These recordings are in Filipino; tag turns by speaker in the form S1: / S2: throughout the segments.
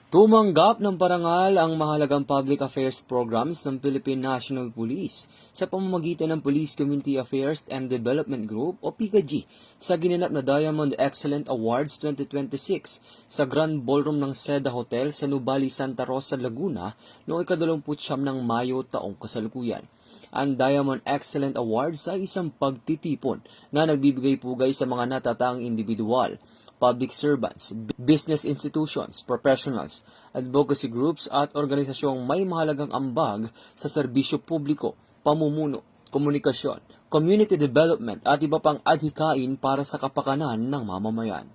S1: Tumanggap ng parangal ang mahalagang public affairs programs ng Philippine National Police sa pamamagitan ng Police Community Affairs and Development Group o PCAG sa ginanap na Diamond Excellent Awards 2026 sa Grand Ballroom ng Seda Hotel sa Nubali, Santa Rosa, Laguna noong 29 ng Mayo taong kasalukuyan. Ang Diamond Excellent Awards ay isang pagtitipon na nagbibigay pugay sa mga natatanging individual, public servants, business institutions, professionals, advocacy groups at organisasyong may mahalagang ambag sa serbisyo publiko, pamumuno, komunikasyon, community development at iba pang adhikain para sa kapakanan ng mamamayan.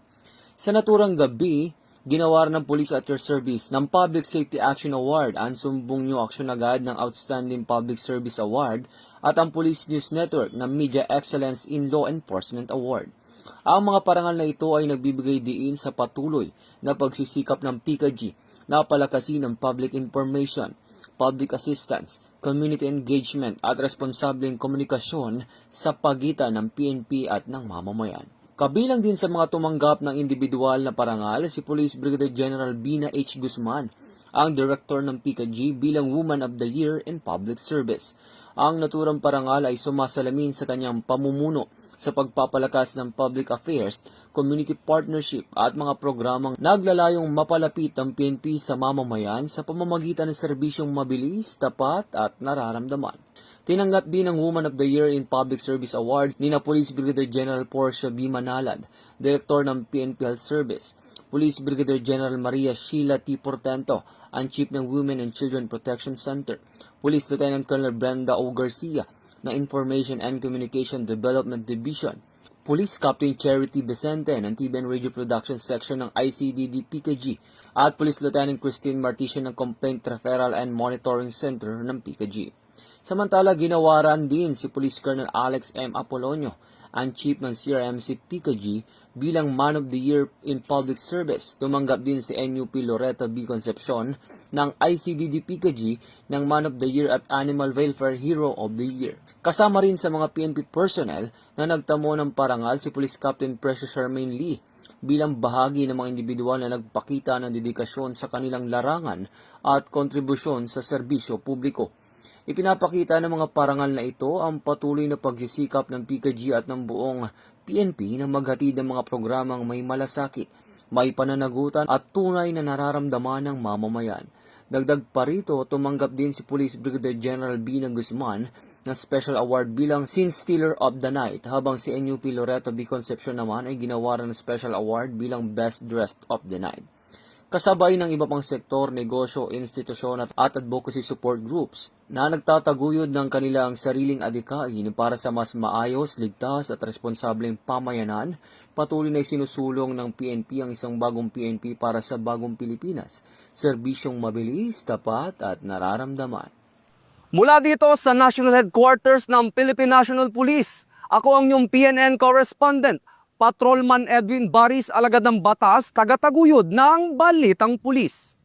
S1: Sa naturang gabi, ginawaran ng Police at Your Service ng Public Safety Action Award ang Sumbong New Action agad ng Outstanding Public Service Award at ang Police News Network ng Media Excellence in Law Enforcement Award. Ang mga parangal na ito ay nagbibigay diin sa patuloy na pagsisikap ng PCAG na palakasin ng public information, public assistance, community engagement at responsableng komunikasyon sa pagitan ng PNP at ng mamamayan. Kabilang din sa mga tumanggap ng individual na parangal si Police Brigadier General Bina H. Guzman, ang Director ng PCAG bilang Woman of the Year in Public Service. Ang naturang parangal ay sumasalamin sa kanyang pamumuno sa pagpapalakas ng public affairs, community partnership at mga programang naglalayong mapalapit ang PNP sa mamamayan sa pamamagitan ng serbisyong mabilis, tapat at nararamdaman. Tinanggap din ang Woman of the Year in Public Service Awards ni Police Brigadier General Portia B. Manalad, Director ng PNP Health Service, Police Brigadier General Maria Sheila T. Portento, ang Chief ng Women and Children Protection Center, Police Lieutenant Colonel Brenda O. Garcia, ng Information and Communication Development Division, Police Captain Charity Vicente ng TBN Radio Production Section ng ICDD PCAG, at Police Lieutenant Christine Marticio ng Complaint Referral and Monitoring Center ng PCAG. Samantala, ginawaran din si Police Colonel Alex M. Apolonio, ang Chief ng CRMC PCAG, bilang Man of the Year in Public Service. Tumanggap din si NUP Loretta B. Concepcion ng ICDD PCAG ng Man of the Year at Animal Welfare Hero of the Year. Kasama rin sa mga PNP personnel na nagtamo ng parangal si Police Captain Precious Charmaine Lee bilang bahagi ng mga individual na nagpakita ng dedikasyon sa kanilang larangan at kontribusyon sa serbisyo publiko. Ipinapakita ng mga parangal na ito ang patuloy na pagsisikap ng PCAG at ng buong PNP na maghatid ng mga programang may malasakit, may pananagutan at tunay na nararamdaman ng mamamayan. Dagdag pa rito, tumanggap din si Police Brigadier General Bina Guzman ng Special Award bilang Scene Stealer of the Night, habang si NUP Loreto B. Concepcion naman ay ginawaran ng Special Award bilang Best Dressed of the Night. Kasabay ng iba pang sektor, negosyo, institusyon at advocacy support groups na nagtataguyod ng kanilang sariling adhikain para sa mas maayos, ligtas at responsableng pamayanan, patuloy na isinusulong ng PNP ang isang bagong PNP para sa bagong Pilipinas, serbisyong mabilis, tapat at nararamdaman.
S2: Mula dito sa National Headquarters ng Philippine National Police, ako ang inyong PNN correspondent, Patrolman Edwin Baris, alagad ng batas, tagataguyod ng Balitang Pulis.